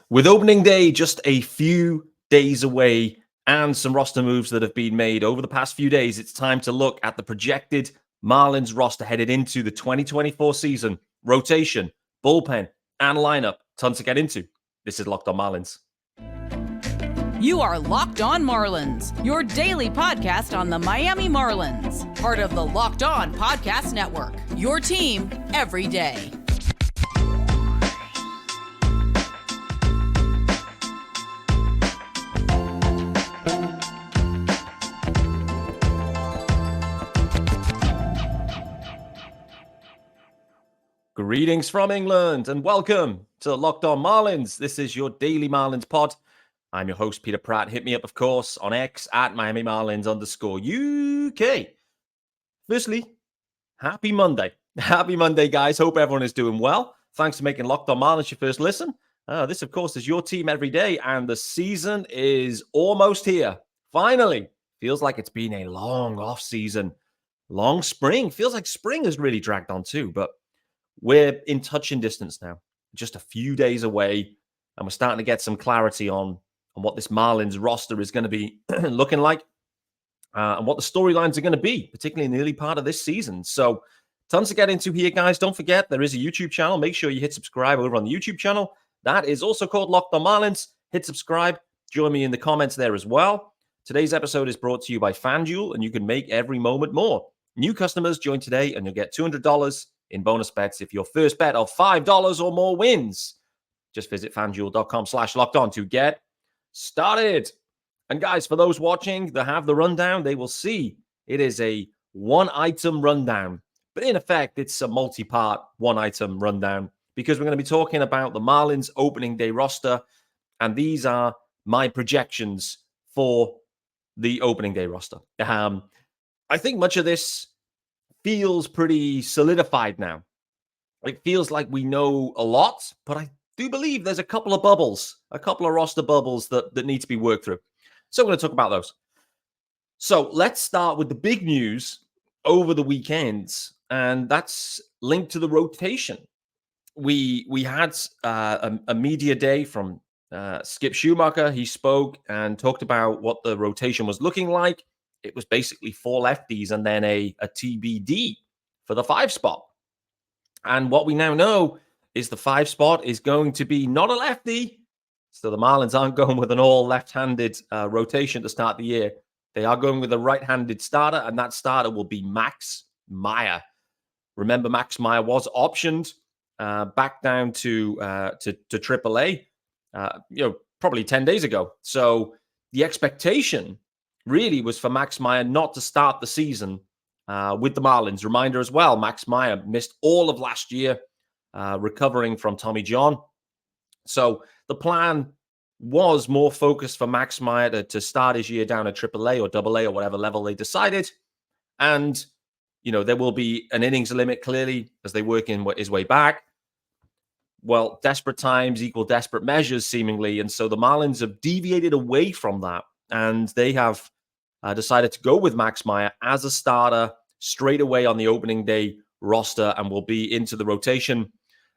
With opening day just a few days away and some roster moves that have been made over the past few days, it's time to look at the projected Marlins roster headed into the 2024 season. Rotation, bullpen, and lineup. Tons to get into. This is Locked On Marlins. You are Locked On Marlins, your daily podcast on the Miami Marlins. Part of the Locked On Podcast Network, your team every day. Greetings from England and welcome to Locked On Marlins. This is your daily Marlins pod. I'm your host, Peter Pratt. Hit me up, of course, on X at Miami Marlins_UK. Firstly, happy Monday. Happy Monday, guys. Hope everyone is doing well. Thanks for making Locked On Marlins your first listen. This, of course, is your team every day, and the season is almost here. Finally. Feels like it's been a long off season. Long spring. Feels like spring has really dragged on too, but we're in touching distance now, just a few days away, and we're starting to get some clarity on what this Marlins roster is going to be looking like and what the storylines are going to be, particularly in the early part of this season. So tons to get into here, guys. Don't forget, there is a YouTube channel. Make sure you hit subscribe over on the YouTube channel. That is also called Locked On Marlins. Hit subscribe. Join me in the comments there as well. Today's episode is brought to you by FanDuel, and you can make every moment more. New customers join today, and you'll get $200 in bonus bets if your first bet of $5 or more wins. Just visit fanduel.com/lockedon to get started. And guys, for those watching that have the rundown, they will see it is a one-item rundown. But in effect, it's a multi-part one-item rundown because we're going to be talking about the Marlins opening day roster. And these are my projections for the opening day roster. I think much of this feels pretty solidified now. It feels like we know a lot, but I do believe there's a couple of bubbles, a couple of roster bubbles that need to be worked through. So we're going to talk about those. So let's start with the big news over the weekends, and that's linked to the rotation. We had a media day from Skip Schumacher. He spoke and talked about what the rotation was looking like. It was basically 4 lefties and then a TBD for the 5 spot. And what we now know is the 5 spot is going to be not a lefty. So the Marlins aren't going with an all left-handed rotation to start the year. They are going with a right-handed starter, and that starter will be Max Meyer. Remember, Max Meyer was optioned back down to AAA, probably 10 days ago. So the expectation really was for Max Meyer not to start the season with the Marlins. Reminder as well, Max Meyer missed all of last year recovering from Tommy John. So the plan was more focused for Max Meyer to start his year down at AAA or AA or whatever level they decided. And, there will be an innings limit clearly as they work in his way back. Well, desperate times equal desperate measures seemingly. And so the Marlins have deviated away from that. And they have decided to go with Max Meyer as a starter straight away on the opening day roster and will be into the rotation,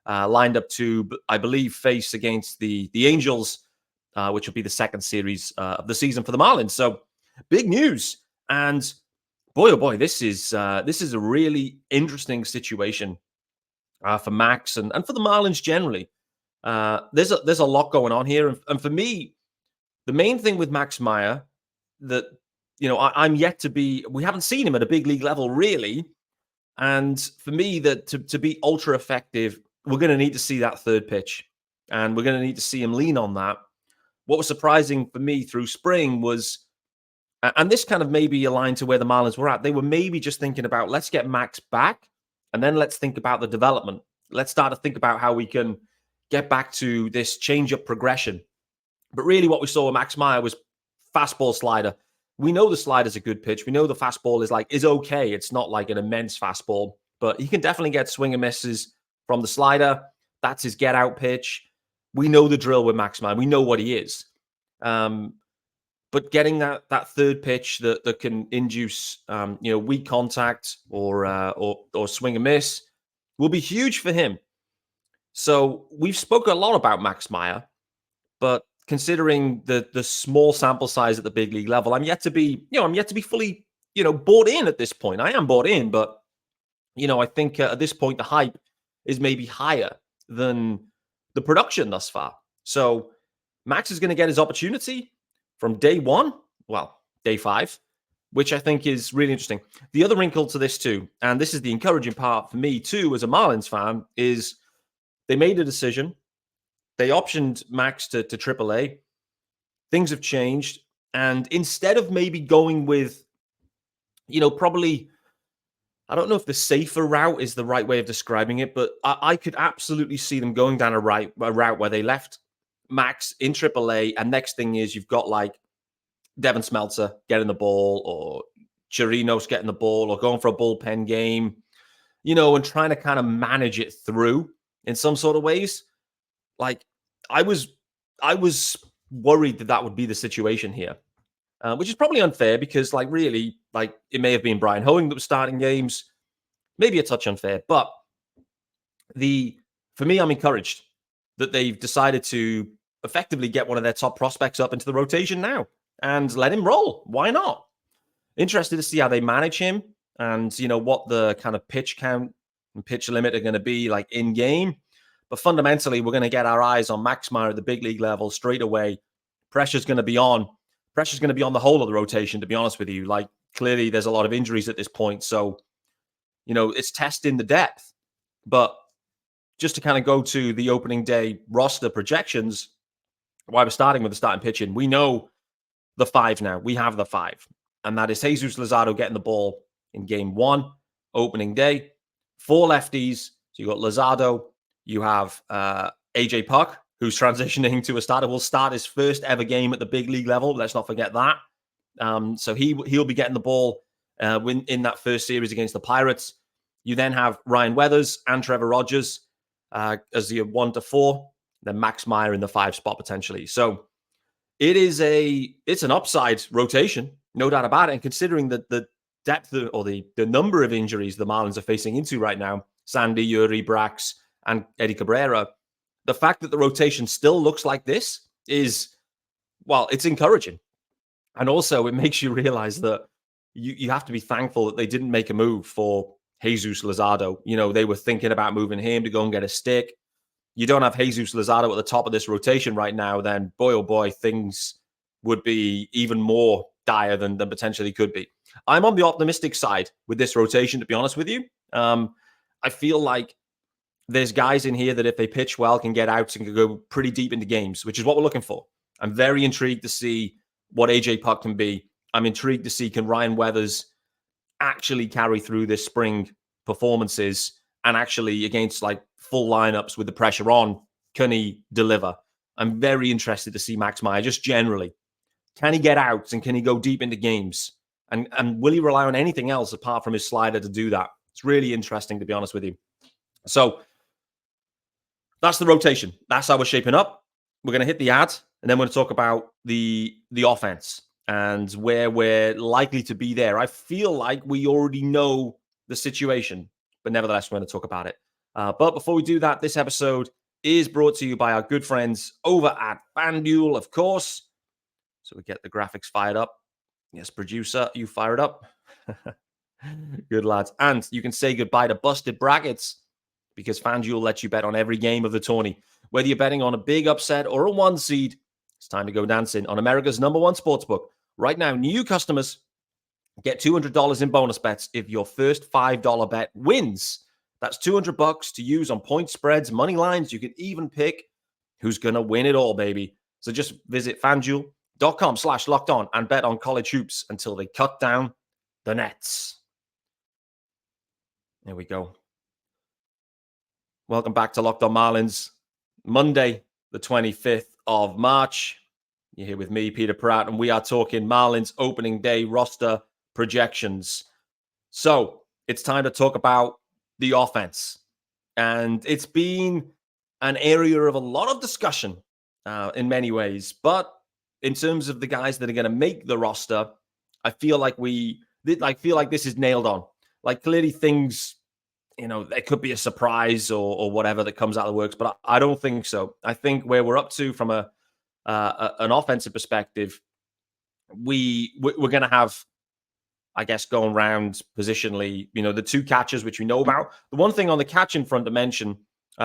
lined up to, I believe, face against the Angels, which will be the second series of the season for the Marlins. So big news. And boy, oh boy, this is a really interesting situation for Max and for the Marlins generally. There's a lot going on here. And for me, the main thing with Max Meyer that, I'm yet to be, we haven't seen him at a big league level, really. And for me, that to be ultra effective, we're going to need to see that third pitch. And we're going to need to see him lean on that. What was surprising for me through spring was, and this kind of maybe aligned to where the Marlins were at, they were maybe just thinking about, let's get Max back, and then let's think about the development. Let's start to think about how we can get back to this change-up progression. But really what we saw with Max Meyer was fastball slider. We know the slider's a good pitch. We know the fastball is okay. It's not like an immense fastball, but he can definitely get swing and misses from the slider. That's his get-out pitch. We know the drill with Max Meyer. We know what he is. But getting that third pitch that can induce weak contact or swing and miss will be huge for him. So we've spoken a lot about Max Meyer, But considering the small sample size at the big league level, I'm yet to be fully, bought in at this point. I am bought in, but I think at this point the hype is maybe higher than the production thus far. So Max is going to get his opportunity from day one, well, day 5, which I think is really interesting. The other wrinkle to this too, and this is the encouraging part for me too as a Marlins fan, is they made a decision. They optioned Max to AAA. Things have changed. And instead of maybe going with, probably, I don't know if the safer route is the right way of describing it, but I could absolutely see them going down a route where they left Max in AAA. And next thing is you've got like Devin Smeltzer getting the ball, or Chirinos getting the ball, or going for a bullpen game, and trying to kind of manage it through in some sort of ways. Like I was worried that would be the situation here, which is probably unfair because, really, it may have been Brian Hoeing that was starting games, maybe a touch unfair. But for me, I'm encouraged that they've decided to effectively get one of their top prospects up into the rotation now and let him roll. Why not? Interested to see how they manage him and what the kind of pitch count and pitch limit are going to be like in game. But fundamentally, we're going to get our eyes on Max Meyer at the big league level straight away. Pressure's going to be on. Pressure's going to be on the whole of the rotation, to be honest with you. Clearly, there's a lot of injuries at this point. So, it's testing the depth. But just to kind of go to the opening day roster projections, why we're starting with the starting pitching, we know the 5 now. We have the 5. And that is Jesus Luzardo getting the ball in game 1, opening day. 4 lefties. So you got Luzardo. You have AJ Puck, who's transitioning to a starter, will start his first ever game at the big league level. Let's not forget that. So he'll be getting the ball in that first series against the Pirates. You then have Ryan Weathers and Trevor Rogers as the 1 to 4. Then Max Meyer in the 5 spot potentially. So it's an upside rotation, no doubt about it. And considering the depth or the number of injuries the Marlins are facing into right now, Sandy, Yuri, Brax, and Eddie Cabrera, the fact that the rotation still looks like this is, well, it's encouraging. And also it makes you realize that you have to be thankful that they didn't make a move for Jesus Luzardo. They were thinking about moving him to go and get a stick. You don't have Jesus Luzardo at the top of this rotation right now, then boy, oh boy, things would be even more dire than potentially could be. I'm on the optimistic side with this rotation, to be honest with you. I feel like there's guys in here that if they pitch well can get outs and can go pretty deep into games, which is what we're looking for. I'm very intrigued to see what AJ Puck can be. I'm intrigued to see can Ryan Weathers actually carry through this spring performances and actually against full lineups with the pressure on, can he deliver? I'm very interested to see Max Meyer just generally. Can he get outs and can he go deep into games? And will he rely on anything else apart from his slider to do that? It's really interesting, to be honest with you. So that's the rotation. That's how we're shaping up. We're going to hit the ad, and then we're going to talk about the offense and where we're likely to be there. I feel like we already know the situation, but nevertheless, we're going to talk about it. But before we do that, this episode is brought to you by our good friends over at FanDuel, of course. So we get the graphics fired up. Yes, producer, you fire it up. Good lads. And you can say goodbye to busted brackets because FanDuel lets you bet on every game of the tourney. Whether you're betting on a big upset or a 1 seed, it's time to go dancing on America's #1 sportsbook. Right now, new customers get $200 in bonus bets if your first $5 bet wins. That's $200 to use on point spreads, money lines. You can even pick who's going to win it all, baby. So just visit FanDuel.com/lockedon and bet on college hoops until they cut down the nets. There we go. Welcome back to Locked On Marlins. Monday, the 25th of March. You're here with me, Peter Pratt, and we are talking Marlins opening day roster projections. So it's time to talk about the offense. And it's been an area of a lot of discussion in many ways. But in terms of the guys that are going to make the roster, I feel like this is nailed on. Clearly things, there could be a surprise or whatever that comes out of the works, but I don't think so. I think where we're up to from a an offensive perspective, we're going to have, I guess, going round positionally, the two catchers, which we know about. The one thing on the catching front to mention,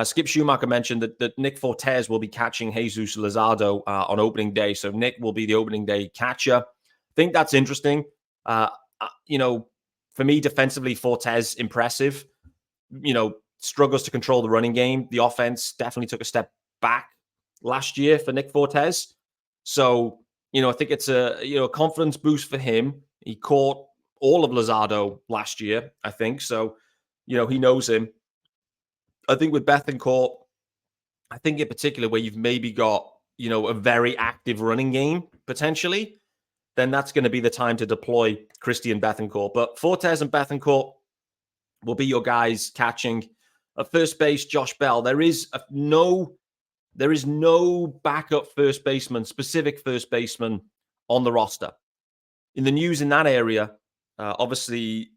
Skip Schumacher mentioned that Nick Fortes will be catching Jesus Luzardo on opening day. So Nick will be the opening day catcher. I think that's interesting. For me, defensively, Fortes, impressive. Struggles to control the running game. The offense definitely took a step back last year for Nick Fortes. So, I think it's a confidence boost for him. He caught all of Luzardo last year, I think. So, he knows him. I think with Bethancourt, I think in particular where you've maybe got, a very active running game potentially, then that's going to be the time to deploy Christian Bethancourt. But Fortes and Bethancourt will be your guys catching. At first base, Josh Bell. There is no backup first baseman, specific first baseman on the roster. In the news in that area, obviously,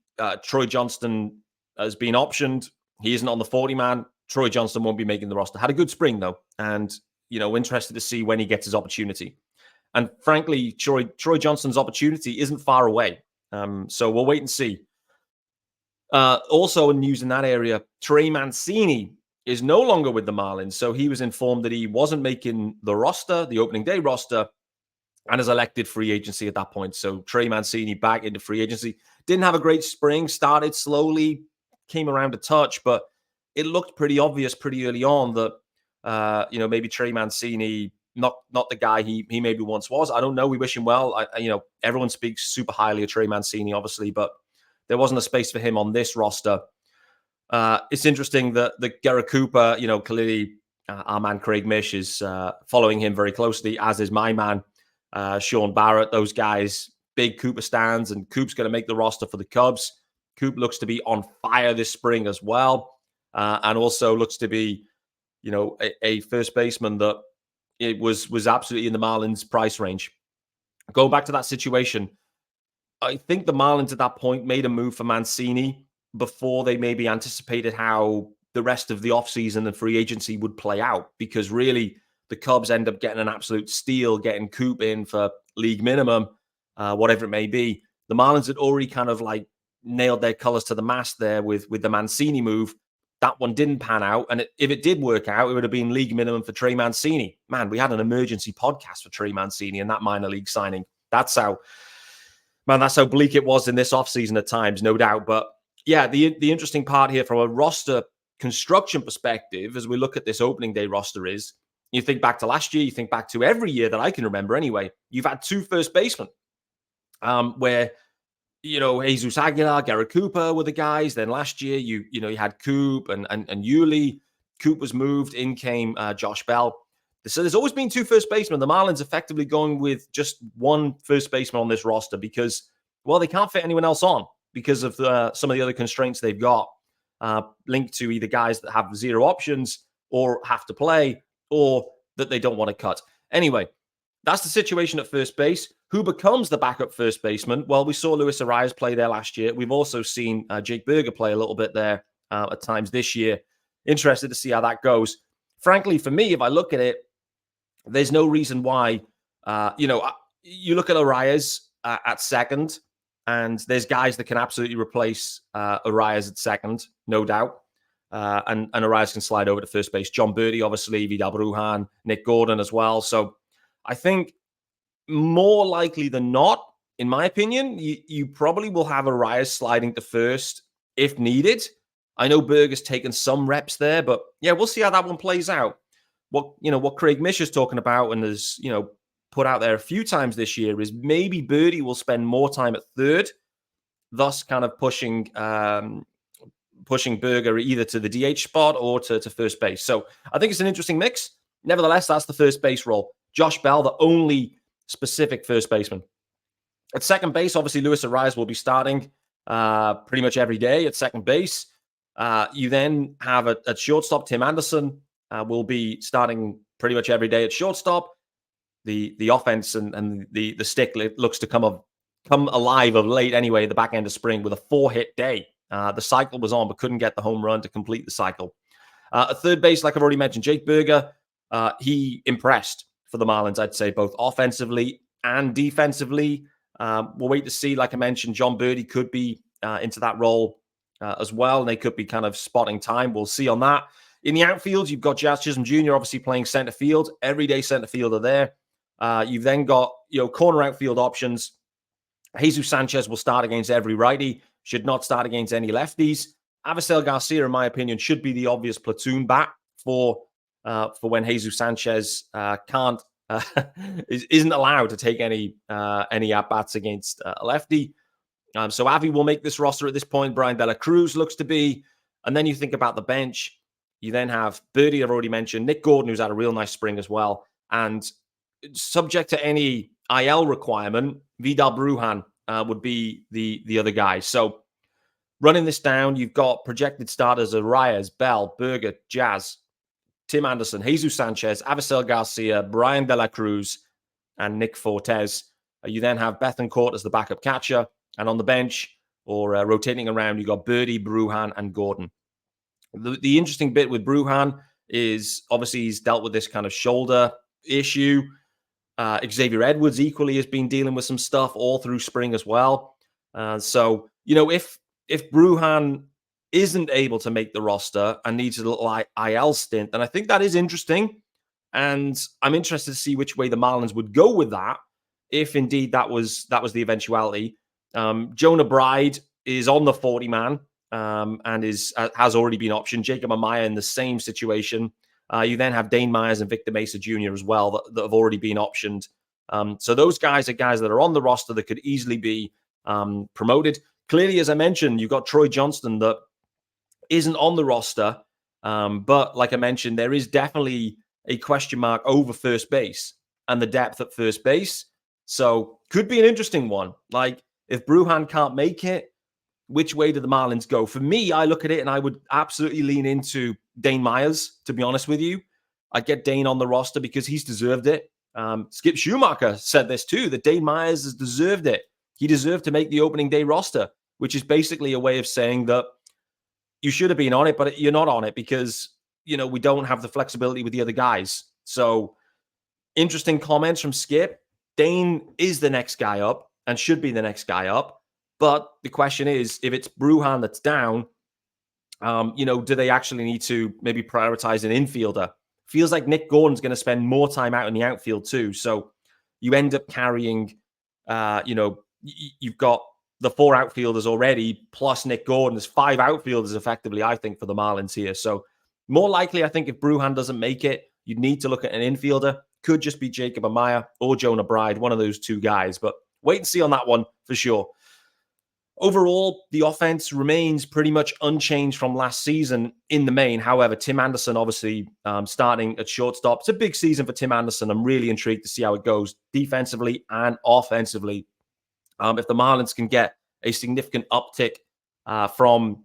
Troy Johnston has been optioned. He isn't on the 40-man. Troy Johnston won't be making the roster. Had a good spring, though. And, interested to see when he gets his opportunity. And frankly, Troy Johnston's opportunity isn't far away. So we'll wait and see. Also in news in that area, Trey Mancini is no longer with the Marlins. So he was informed that he wasn't making the roster, the opening day roster, and has elected free agency at that point. So Trey Mancini back into free agency. Didn't have a great spring, started slowly, came around a touch, but it looked pretty obvious pretty early on that, maybe Trey Mancini, not the guy he maybe once was. I don't know. We wish him well. Everyone speaks super highly of Trey Mancini, obviously, but there wasn't a space for him on this roster. It's interesting that Garrett Cooper, clearly our man Craig Mish is following him very closely, as is my man Sean Barrett. Those guys, big Cooper stands, and Coop's going to make the roster for the Cubs. Coop looks to be on fire this spring as well, and also looks to be, a first baseman that it was absolutely in the Marlins price range. Going back to that situation, I think the Marlins at that point made a move for Mancini before they maybe anticipated how the rest of the offseason and free agency would play out, because really the Cubs end up getting an absolute steal, getting Coop in for league minimum, whatever it may be. The Marlins had already kind of like nailed their colors to the mast there with the Mancini move. That one didn't pan out. And if it did work out, it would have been league minimum for Trey Mancini. Man, we had an emergency podcast for Trey Mancini and that minor league signing. That's how bleak it was in this offseason at times, no doubt. But yeah, the interesting part here from a roster construction perspective, as we look at this opening day roster, is you think back to last year, you think back to every year that I can remember anyway, you've had two first basemen where, Jesus Aguilar, Garrett Cooper were the guys. Then last year, you had Coop and Yuli. Coop was moved. In came Josh Bell. So there's always been two first basemen. The Marlins effectively going with just one first baseman on this roster because, well, they can't fit anyone else on because of some of the other constraints they've got linked to either guys that have zero options or have to play or that they don't want to cut. Anyway, that's the situation at first base. Who becomes the backup first baseman? Well, we saw Luis Arias play there last year. We've also seen Jake Berger play a little bit there at times this year. Interested to see how that goes. Frankly, for me, if I look at it, there's no reason why, you look at Arias at second, and there's guys that can absolutely replace Arias at second, no doubt. And Arias can slide over to first base. John Birdie, obviously, Vidal Brujan, Nick Gordon as well. So I think more likely than not, in my opinion, you probably will have Arias sliding to first if needed. I know Berger's taken some reps there, but yeah, we'll see how that one plays out. What Craig Mish is talking about and has, put out there a few times this year is maybe Birdie will spend more time at third, thus kind of pushing Berger either to the DH spot or to first base. So I think it's an interesting mix. Nevertheless, that's the first base role. Josh Bell, the only specific first baseman. At second base, obviously, Luis Arias will be starting pretty much every day at second base. You then have at shortstop, Tim Anderson will be starting pretty much every day at shortstop. The offense and the stick looks to come alive of late anyway, the back end of spring with a 4-hit day. The cycle was on, but couldn't get the home run to complete the cycle. At third base, like I've already mentioned, Jake Berger, he impressed for the Marlins, I'd say, both offensively and defensively. We'll wait to see. Like I mentioned, John Birdie could be into that role as well, and they could be kind of spotting time. We'll see on that. In the outfield, you've got Jazz Chisholm Jr. obviously playing center field. Everyday center fielder there. You've then got corner outfield options. Jesus Sanchez will start against every righty, should not start against any lefties. Avisail Garcia, in my opinion, should be the obvious platoon bat for when Jesus Sanchez isn't allowed to take any at-bats against a lefty. So Avi will make this roster at this point. Brian De La Cruz looks to be. And then you think about the bench. You then have Birdie, I've already mentioned. Nick Gordon, who's had a real nice spring as well. And subject to any IL requirement, Vidal Brujan would be the other guy. So running this down, you've got projected starters of Reyes, Bell, Berger, Jazz, Tim Anderson, Jesus Sanchez, Avisail Garcia, Brian De La Cruz, and Nick Fortes. You then have Bethancourt as the backup catcher. And on the bench, or rotating around, you've got Birdie, Brujan, and Gordon. The interesting bit with Brujan is obviously he's dealt with this kind of shoulder issue. Xavier Edwards equally has been dealing with some stuff all through spring as well. So, if Brujan isn't able to make the roster and needs a little IL stint, then I think that is interesting. And I'm interested to see which way the Marlins would go with that, if indeed that was the eventuality. Jonah Bride is on the 40-man and has already been optioned. Jacob Amaya in the same situation. You then have Dane Myers and Victor Mesa Jr. as well that have already been optioned. So those guys are guys that are on the roster that could easily be promoted. Clearly, as I mentioned, you've got Troy Johnston that isn't on the roster. But like I mentioned, there is definitely a question mark over first base and the depth at first base. So could be an interesting one. Like if Brujan can't make it, which way do the Marlins go? For me, I look at it and I would absolutely lean into Dane Myers, to be honest with you. I'd get Dane on the roster because he's deserved it. Skip Schumacher said this too, that Dane Myers has deserved it. He deserved to make the opening day roster, which is basically a way of saying that you should have been on it, but you're not on it because, we don't have the flexibility with the other guys. So interesting comments from Skip. Dane is the next guy up and should be the next guy up. But the question is, if it's Brujan that's down, do they actually need to maybe prioritize an infielder? Feels like Nick Gordon's going to spend more time out in the outfield too. So you end up carrying, you've got the 4 outfielders already, plus Nick Gordon. There's 5 outfielders effectively, I think, for the Marlins here. So more likely, I think if Brujan doesn't make it, you'd need to look at an infielder. Could just be Jacob Amaya or Jonah Bride, one of those 2 guys. But wait and see on that one for sure. Overall, the offense remains pretty much unchanged from last season in the main. However, Tim Anderson obviously starting at shortstop. It's a big season for Tim Anderson. I'm really intrigued to see how it goes defensively and offensively. If the Marlins can get a significant uptick from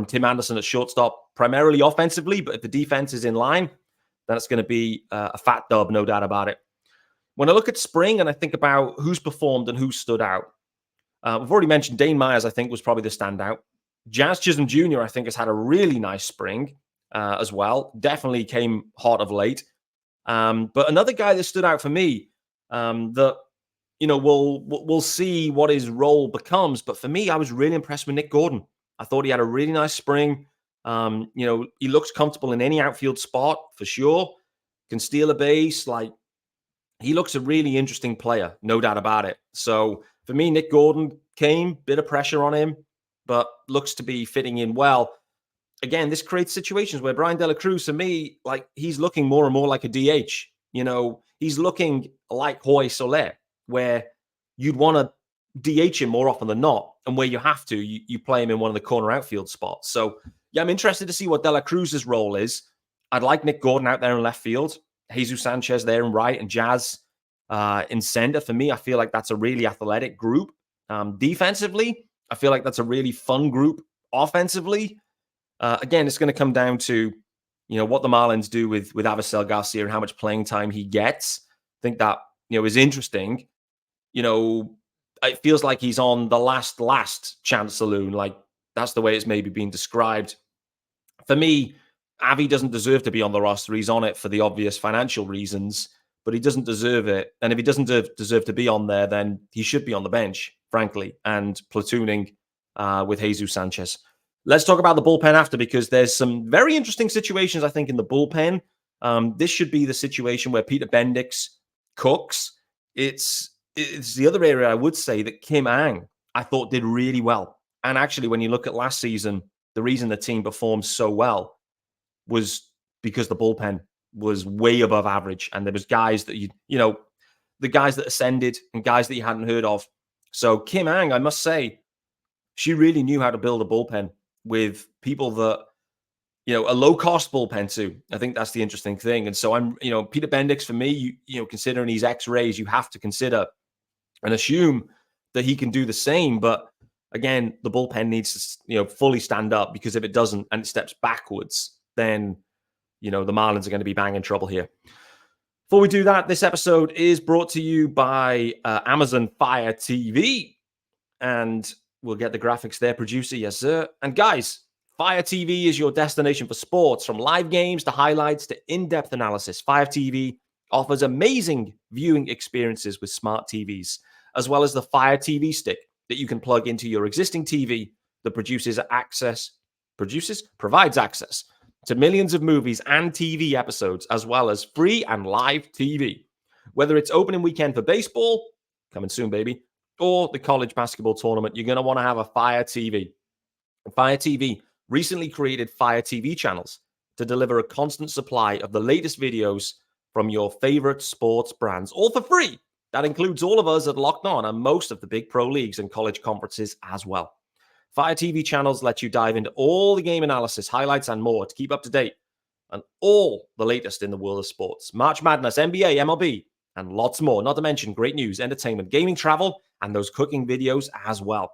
Tim Anderson at shortstop, primarily offensively, but if the defense is in line, then it's going to be a fat dub, no doubt about it. When I look at spring and I think about who's performed and who's stood out, we've already mentioned Dane Myers, I think, was probably the standout. Jazz Chisholm Jr., I think, has had a really nice spring as well. Definitely came hot of late. But another guy that stood out for me that, we'll see what his role becomes. But for me, I was really impressed with Nick Gordon. I thought he had a really nice spring. He looks comfortable in any outfield spot for sure. Can steal a base. He looks a really interesting player, no doubt about it. So for me, Nick Gordon came, bit of pressure on him, but looks to be fitting in well. Again, this creates situations where Brian De La Cruz, to me, he's looking more and more like a DH. He's looking like Jorge Soler, where you'd want to DH him more often than not, and where you have to, you play him in one of the corner outfield spots. So, yeah, I'm interested to see what De La Cruz's role is. I'd like Nick Gordon out there in left field, Jesus Sanchez there in right, and Jazz in center. For me, I feel like that's a really athletic group. Defensively, I feel like that's a really fun group. Offensively, again, it's going to come down to what the Marlins do with Avisail Garcia and how much playing time he gets. I think that is interesting. It feels like he's on the last chance saloon. That's the way it's maybe being described. For me, Avi doesn't deserve to be on the roster. He's on it for the obvious financial reasons. but he doesn't deserve it. And if he doesn't deserve to be on there, then he should be on the bench, frankly, and platooning with Jesus Sanchez. Let's talk about the bullpen after, because there's some very interesting situations, I think, in the bullpen. This should be the situation where Peter Bendix cooks. It's the other area I would say that Kim Ang, I thought, did really well. And actually, when you look at last season, the reason the team performed so well was because the bullpen was way above average. And there was guys that, the guys that ascended and guys that you hadn't heard of. So Kim Ang, I must say, she really knew how to build a bullpen with people that, a low-cost bullpen too. I think that's the interesting thing. And so Peter Bendix, for me, considering he's X-rays, you have to consider and assume that he can do the same. But again, the bullpen needs to, fully stand up, because if it doesn't and it steps backwards, then, the Marlins are going to be banging trouble here. Before we do that, this episode is brought to you by Amazon Fire TV. And we'll get the graphics there, producer. Yes, sir. And guys, Fire TV is your destination for sports, from live games to highlights to in-depth analysis. Fire TV offers amazing viewing experiences with smart TVs, as well as the Fire TV stick that you can plug into your existing TV that provides access to millions of movies and TV episodes, as well as free and live TV. Whether it's opening weekend for baseball, coming soon, baby, or the college basketball tournament, you're going to want to have a Fire TV. Fire TV recently created Fire TV channels to deliver a constant supply of the latest videos from your favorite sports brands, all for free. That includes all of us at Locked On and most of the big pro leagues and college conferences as well. Fire TV channels let you dive into all the game analysis, highlights, and more to keep up to date on all the latest in the world of sports. March Madness, NBA, MLB, and lots more. Not to mention great news, entertainment, gaming, travel, and those cooking videos as well.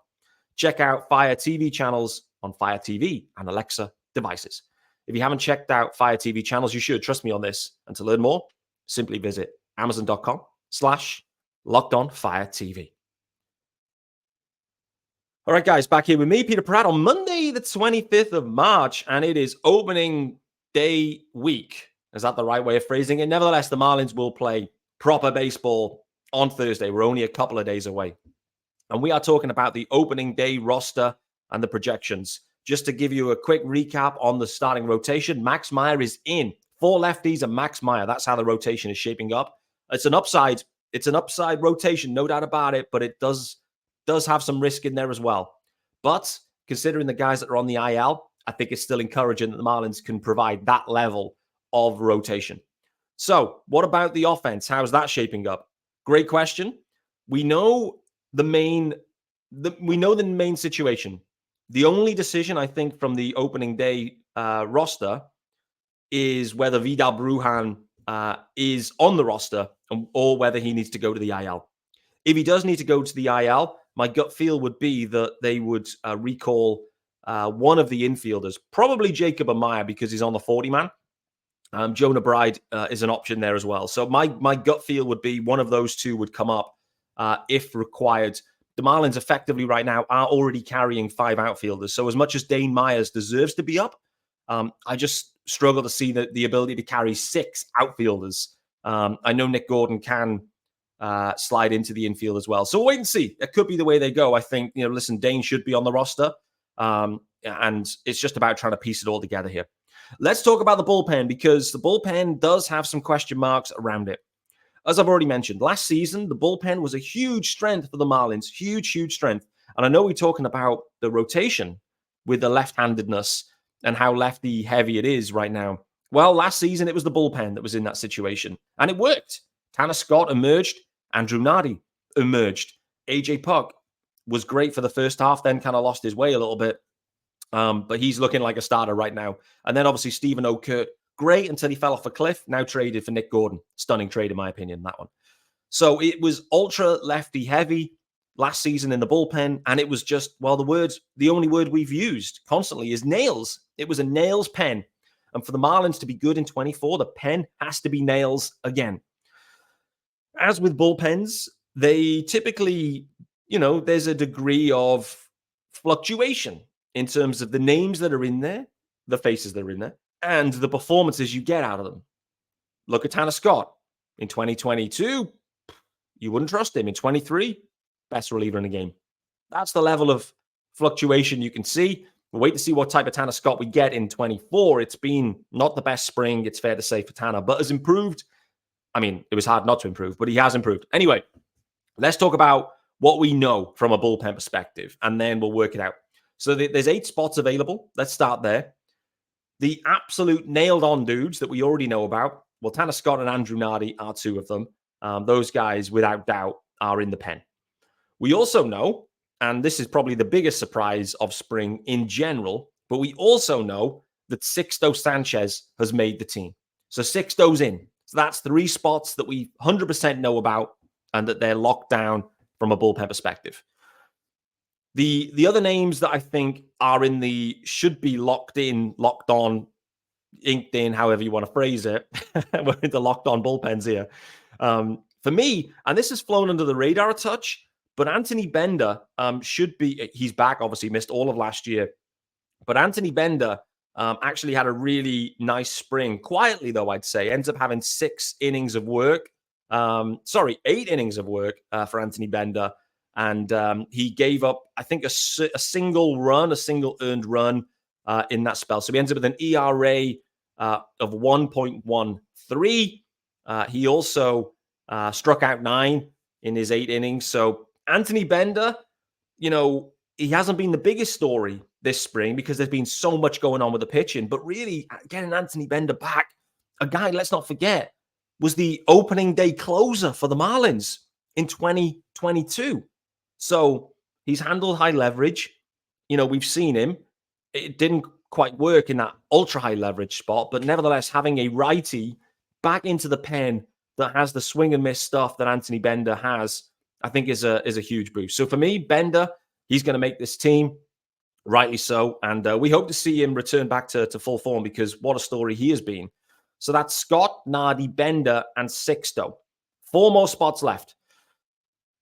Check out Fire TV channels on Fire TV and Alexa devices. If you haven't checked out Fire TV channels, you should. Trust me on this. And to learn more, simply visit amazon.com/LockedOnFireTV. All right, guys, back here with me, Peter Pratt, on Monday, the 25th of March, and it is opening day week. Is that the right way of phrasing it? Nevertheless, the Marlins will play proper baseball on Thursday. We're only a couple of days away. And we are talking about the opening day roster and the projections. Just to give you a quick recap on the starting rotation, Max Meyer is in. 4 lefties and Max Meyer. That's how the rotation is shaping up. It's an upside rotation, no doubt about it, but it does have some risk in there as well. But considering the guys that are on the IL, I think it's still encouraging that the Marlins can provide that level of rotation. So what about the offense? How's that shaping up? Great question. We know the main situation. The only decision, I think, from the opening day roster is whether Vidal Brujan is on the roster or whether he needs to go to the IL. If he does need to go to the IL, my gut feel would be that they would recall one of the infielders, probably Jacob Meyer, because he's on the 40-man. Jonah Bride is an option there as well. So my gut feel would be one of those two would come up if required. The Marlins effectively right now are already carrying 5 outfielders. So as much as Dane Myers deserves to be up, I just struggle to see the ability to carry 6 outfielders. I know Nick Gordon can slide into the infield as well. So we'll wait and see. It could be the way they go. I think, listen, Dane should be on the roster. And it's just about trying to piece it all together here. Let's talk about the bullpen, because the bullpen does have some question marks around it. As I've already mentioned, last season, the bullpen was a huge strength for the Marlins. Huge, huge strength. And I know we're talking about the rotation with the left-handedness and how lefty heavy it is right now. Well, last season, it was the bullpen that was in that situation. And it worked. Tanner Scott emerged. Andrew Nardi emerged. AJ Puk was great for the first half, then kind of lost his way a little bit. But he's looking like a starter right now. And then obviously Stephen O'Kurt, great until he fell off a cliff. Now traded for Nick Gordon. Stunning trade, in my opinion, that one. So it was ultra lefty heavy last season in the bullpen. And it was just, well, the only word we've used constantly is nails. It was a nails pen. And for the Marlins to be good in 24, the pen has to be nails again. As with bullpens, they typically, there's a degree of fluctuation in terms of the names that are in there, the faces that are in there, and the performances you get out of them. Look at Tanner Scott. In 2022, you wouldn't trust him. In 23, best reliever in the game. That's the level of fluctuation you can see. We'll wait to see what type of Tanner Scott we get in 24. It's been not the best spring, it's fair to say, for Tanner, but has improved. I mean, it was hard not to improve, but he has improved. Anyway, let's talk about what we know from a bullpen perspective, and then we'll work it out. So there's 8 spots available. Let's start there. The absolute nailed-on dudes that we already know about, well, Tanner Scott and Andrew Nardi are 2 of them. Those guys, without doubt, are in the pen. We also know, and this is probably the biggest surprise of spring in general, but we also know that Sixto Sanchez has made the team. So Sixto's in. So that's 3 spots that we 100% know about and that they're locked down from a bullpen perspective. The other names that I think are in the should be locked in, locked on, inked in, however you want to phrase it. We're into locked on bullpens here. For me, and this has flown under the radar a touch, but Anthony Bender should be, he's back, obviously missed all of last year. But Anthony Bender actually had a really nice spring. Quietly, though, I'd say. Ends up having 8 innings of work for Anthony Bender. And he gave up, I think, a single earned run in that spell. So he ends up with an ERA of 1.13. He also struck out 9 in his 8 innings. So Anthony Bender, he hasn't been the biggest story this spring because there's been so much going on with the pitching. But really, getting Anthony Bender back, a guy, let's not forget, was the opening day closer for the Marlins in 2022. So he's handled high leverage. We've seen him. It didn't quite work in that ultra high leverage spot, but nevertheless, having a righty back into the pen that has the swing and miss stuff that Anthony Bender has, I think is a huge boost. So for me, Bender, he's going to make this team, rightly so. And we hope to see him return back to full form because what a story he has been. So that's Scott, Nardi, Bender, and Sixto. 4 more spots left.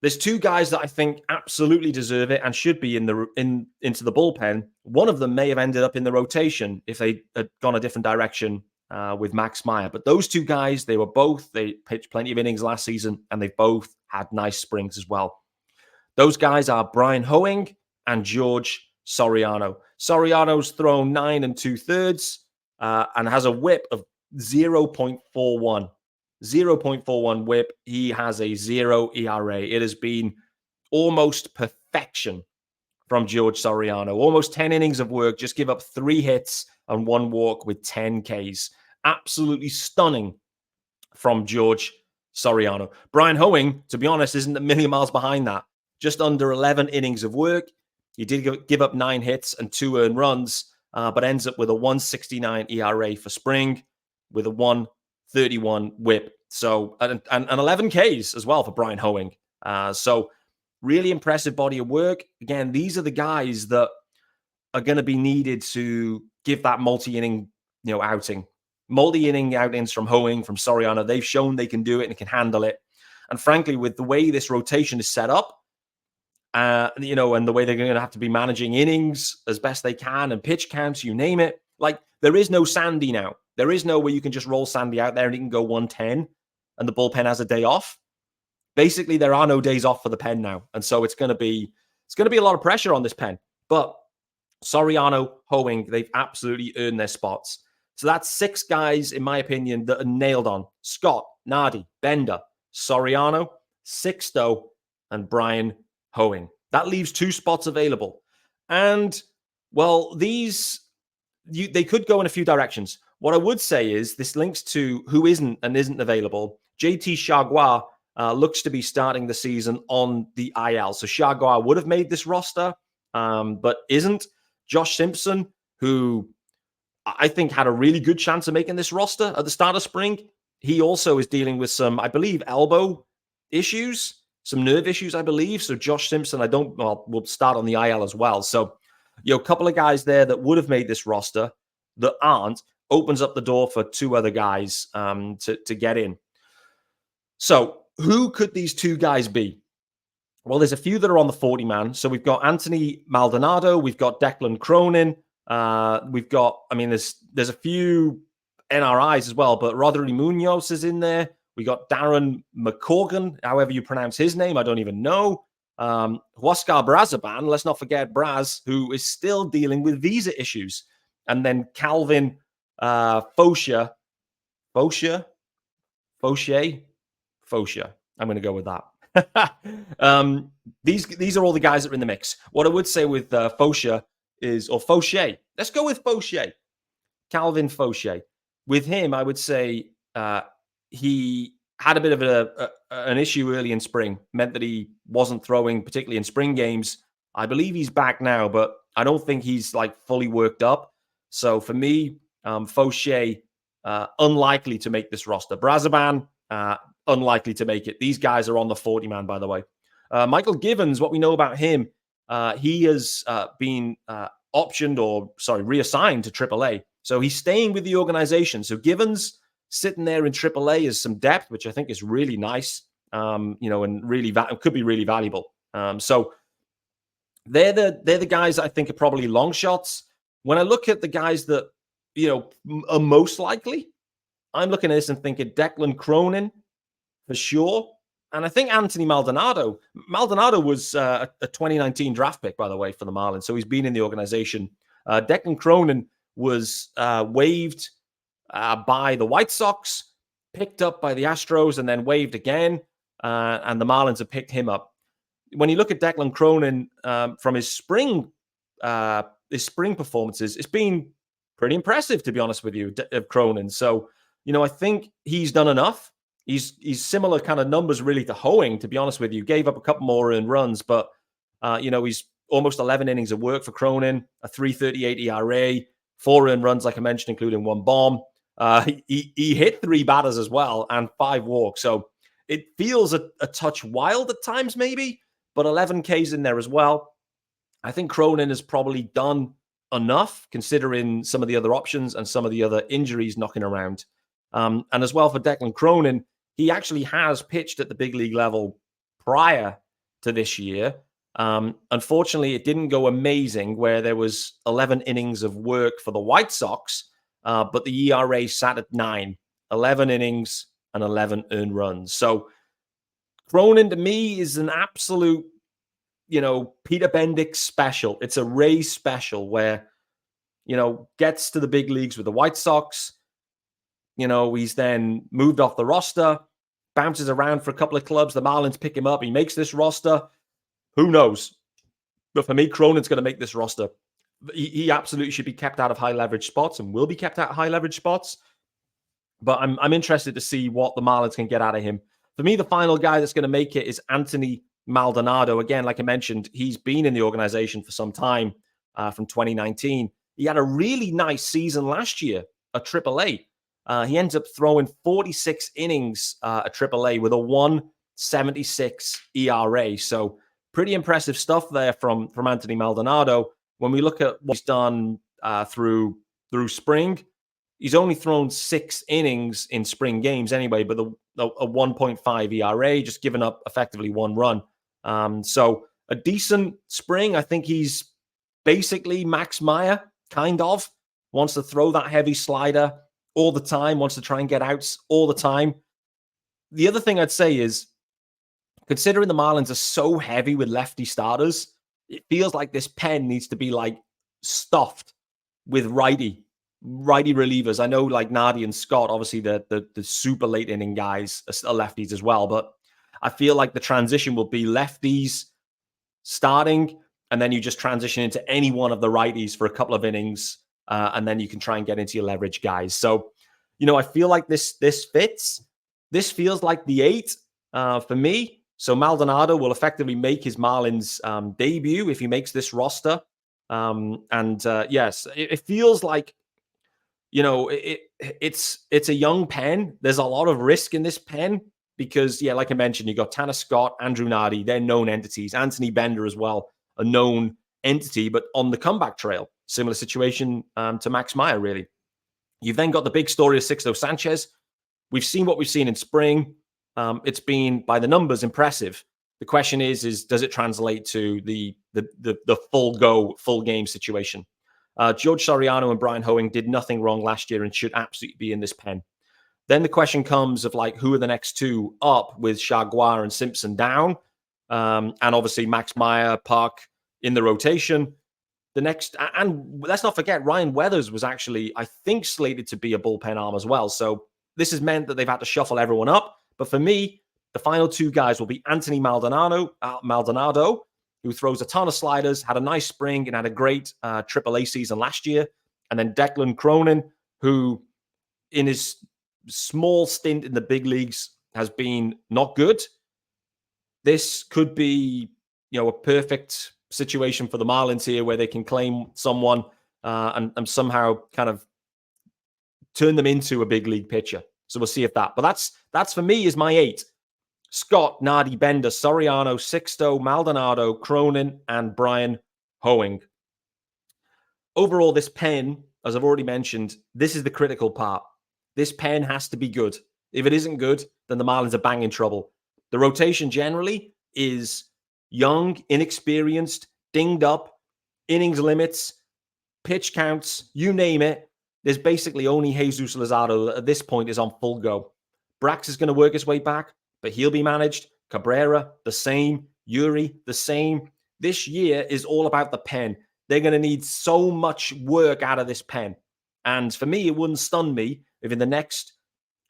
There's 2 guys that I think absolutely deserve it and should be into the bullpen. One of them may have ended up in the rotation if they had gone a different direction with Max Meyer. But those 2 guys, they pitched plenty of innings last season, and they've both had nice springs as well. Those guys are Brian Hoeing and George Soriano. Soriano's thrown 9 2/3 and has a whip of 0.41. 0.41 whip. He has a 0 ERA. It has been almost perfection from George Soriano. Almost 10 innings of work, just give up 3 hits and 1 walk with 10 Ks. Absolutely stunning from George Soriano. Brian Hoeing, to be honest, isn't a million miles behind that. Just under 11 innings of work. He did give up 9 hits and 2 earned runs, but ends up with a 1.69 ERA for spring with a 1.31 whip. So, and 11 Ks as well for Brian Hoeing. So really impressive body of work. Again, these are the guys that are going to be needed to give that multi-inning, outing. Multi-inning outings from Hoeing, from Soriano. They've shown they can do it and can handle it. And frankly, with the way this rotation is set up, and the way they're going to have to be managing innings as best they can and pitch counts, you name it. Like, there is no Sandy now. There is no way you can just roll Sandy out there and he can go 110 and the bullpen has a day off. Basically, there are no days off for the pen now. And so it's going to be a lot of pressure on this pen. But Soriano, Hoeing, they've absolutely earned their spots. So that's 6 guys, in my opinion, that are nailed on. Scott, Nardi, Bender, Soriano, Sixto, and Brian Hoeing. That leaves 2 spots available. And, well, they could go in a few directions. What I would say is this links to who isn't available. JT Chargois looks to be starting the season on the IL. So Chargois would have made this roster, but isn't. Josh Simpson, who I think had a really good chance of making this roster at the start of spring, he also is dealing with some, I believe, elbow issues, some nerve issues, I believe. So Josh Simpson, will start on the IL as well. So, a couple of guys there that would have made this roster that aren't, opens up the door for 2 other guys to get in. So who could these 2 guys be? Well, there's a few that are on the 40-man. So we've got Anthony Maldonado. We've got Declan Cronin. We've got, there's a few NRIs as well, but Rodri Munoz is in there. We got Darren McCorgan, however you pronounce his name, I don't even know. Huascar Brazaban, let's not forget Braz, who is still dealing with visa issues. And then Calvin Faucher. I'm going to go with that. These are all the guys that are in the mix. What I would say with Faucher is, or Faucher. Let's go with Faucher. Calvin Faucher. With him, I would say he had a bit of an issue early in spring. Meant that he wasn't throwing, particularly in spring games. I believe he's back now, but I don't think he's like fully worked up. So for me, Faucher, unlikely to make this roster. Brazaban, unlikely to make it. These guys are on the 40-man, by the way. Michael Givens, what we know about him, he has been reassigned to AAA. So he's staying with the organization. So Givens sitting there in AAA is some depth, which I think is really nice, and really could be really valuable. So they're the guys I think are probably long shots. When I look at the guys that, are most likely, I'm looking at this and thinking Declan Cronin for sure. And I think Anthony Maldonado. Maldonado was a 2019 draft pick, by the way, for the Marlins. So he's been in the organization. Declan Cronin was waived by the White Sox, picked up by the Astros, and then waived again. And the Marlins have picked him up. When you look at Declan Cronin from his spring performances, it's been pretty impressive, to be honest with you, of Cronin. So, I think he's done enough. He's similar kind of numbers really to Hoeing, to be honest with you. Gave up a couple more earned runs, but, he's almost 11 innings of work for Cronin, a 3.38 ERA, 4 earned runs, like I mentioned, including 1 bomb. He hit 3 batters as well and 5 walks. So it feels a touch wild at times, maybe, but 11 Ks in there as well. I think Cronin has probably done enough considering some of the other options and some of the other injuries knocking around. And as well for Declan Cronin, he actually has pitched at the big league level prior to this year. Unfortunately, it didn't go amazing where there was 11 innings of work for the White Sox, but the ERA sat at 9, 11 innings and 11 earned runs. So Cronin to me is an absolute, Peter Bendix special. It's a Ray special where, gets to the big leagues with the White Sox. He's then moved off the roster, bounces around for a couple of clubs. The Marlins pick him up. He makes this roster. Who knows? But for me, Cronin's going to make this roster. He absolutely should be kept out of high leverage spots and will be kept out of high leverage spots. But I'm interested to see what the Marlins can get out of him. For me, the final guy that's going to make it is Anthony Maldonado. Again, like I mentioned, he's been in the organization for some time from 2019. He had a really nice season last year at AAA. He ends up throwing 46 innings at AAA with a 1.76 ERA. So pretty impressive stuff there from Anthony Maldonado. When we look at what he's done through spring, he's only thrown 6 innings in spring games anyway, but a 1.5 ERA, just giving up effectively 1 run. So a decent spring. I think he's basically Max Meyer, kind of. Wants to throw that heavy slider all the time, wants to try and get outs all the time. The other thing I'd say is, considering the Marlins are so heavy with lefty starters, it feels like this pen needs to be like stuffed with righty relievers. I know like Nardi and Scott, obviously the super late inning guys are lefties as well, but I feel like the transition will be lefties starting, and then you just transition into any one of the righties for a couple of innings, and then you can try and get into your leverage guys. So, I feel like this fits. This feels like the 8 for me. So Maldonado will effectively make his Marlins debut if he makes this roster. Yes, it feels like, it's a young pen. There's a lot of risk in this pen because, like I mentioned, you got Tanner Scott, Andrew Nardi, they're known entities. Anthony Bender as well, a known entity, but on the comeback trail. Similar situation to Max Meyer, really. You've then got the big story of Sixto Sanchez. We've seen what we've seen in spring. It's been, by the numbers, impressive. The question is does it translate to the full game situation? George Soriano and Brian Hoeing did nothing wrong last year and should absolutely be in this pen. Then the question comes of like, who are the next two up with Chargois and Simpson down? And obviously Max Meyer, Park in the rotation. The next, and let's not forget, Ryan Weathers was actually, I think, slated to be a bullpen arm as well. So this has meant that they've had to shuffle everyone up. But for me, the final two guys will be Anthony Maldonado, who throws a ton of sliders, had a nice spring, and had a great AAA season last year. And then Declan Cronin, who in his small stint in the big leagues has been not good. This could be, a perfect situation for the Marlins here where they can claim someone and somehow kind of turn them into a big league pitcher. So we'll see if that. But that's for me is my 8. Scott, Nardi, Bender, Soriano, Sixto, Maldonado, Cronin, and Brian Hoeing. Overall, this pen, as I've already mentioned, this is the critical part. This pen has to be good. If it isn't good, then the Marlins are bang in trouble. The rotation generally is young, inexperienced, dinged up, innings limits, pitch counts, you name it. There's basically only Jesus Luzardo that at this point is on full go. Brax is going to work his way back, but he'll be managed. Cabrera, the same. Yuri, the same. This year is all about the pen. They're going to need so much work out of this pen. And for me, it wouldn't stun me if in the next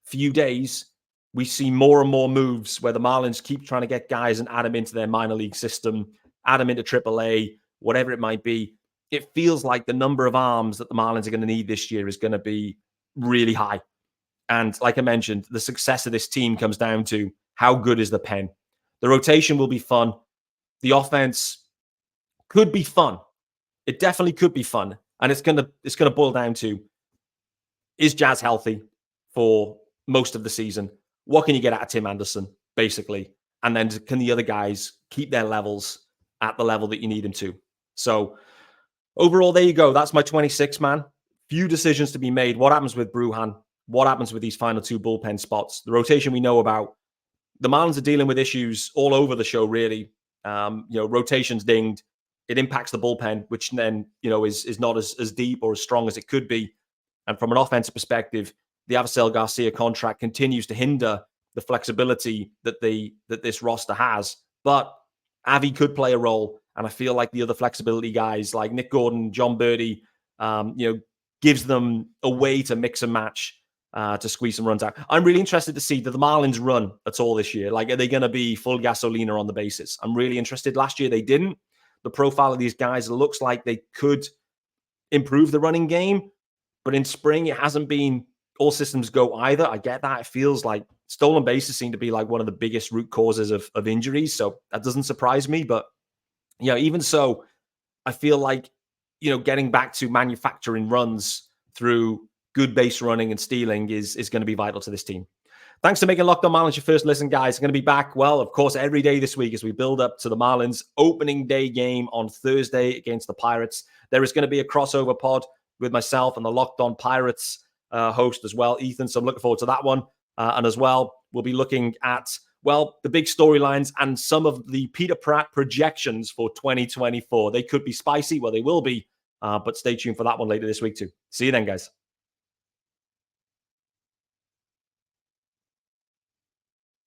few days, we see more and more moves where the Marlins keep trying to get guys and add them into their minor league system, add them into AAA, whatever it might be. It feels like the number of arms that the Marlins are going to need this year is going to be really high. And like I mentioned, the success of this team comes down to how good is the pen. The rotation will be fun. The offense could be fun. It definitely could be fun. And it's going to boil down to, is Jazz healthy for most of the season? What can you get out of Tim Anderson, basically? And then can the other guys keep their levels at the level that you need them to? So overall, there you go. That's my 26, man. Few decisions to be made. What happens with Bruhan? What happens with these final two bullpen spots? The rotation we know about. The Marlins are dealing with issues all over the show, really. Rotations dinged. It impacts the bullpen, which then, is not as deep or as strong as it could be. And from an offensive perspective, the Avisail Garcia contract continues to hinder the flexibility that this roster has. But Avi could play a role, and I feel like the other flexibility guys like Nick Gordon, John Birdie, gives them a way to mix and match to squeeze some runs out. I'm really interested to see, do the Marlins run at all this year? Like, are they going to be full gasolina on the bases? I'm really interested. Last year they didn't. The profile of these guys, it looks like they could improve the running game, but in spring it hasn't been all systems go either. I get that. It feels like stolen bases seem to be like one of the biggest root causes of injuries. So that doesn't surprise me. But, even so, I feel like, getting back to manufacturing runs through good base running and stealing is going to be vital to this team. Thanks for making Locked On Marlins your first listen, guys. I'm going to be back, well, of course, every day this week as we build up to the Marlins opening day game on Thursday against the Pirates. There is going to be a crossover pod with myself and the Locked On Pirates host as well, Ethan. So I'm looking forward to that one. And as well, we'll be looking at, the big storylines and some of the Peter Pratt projections for 2024. They could be spicy. Well, they will be. But stay tuned for that one later this week too. See you then, guys.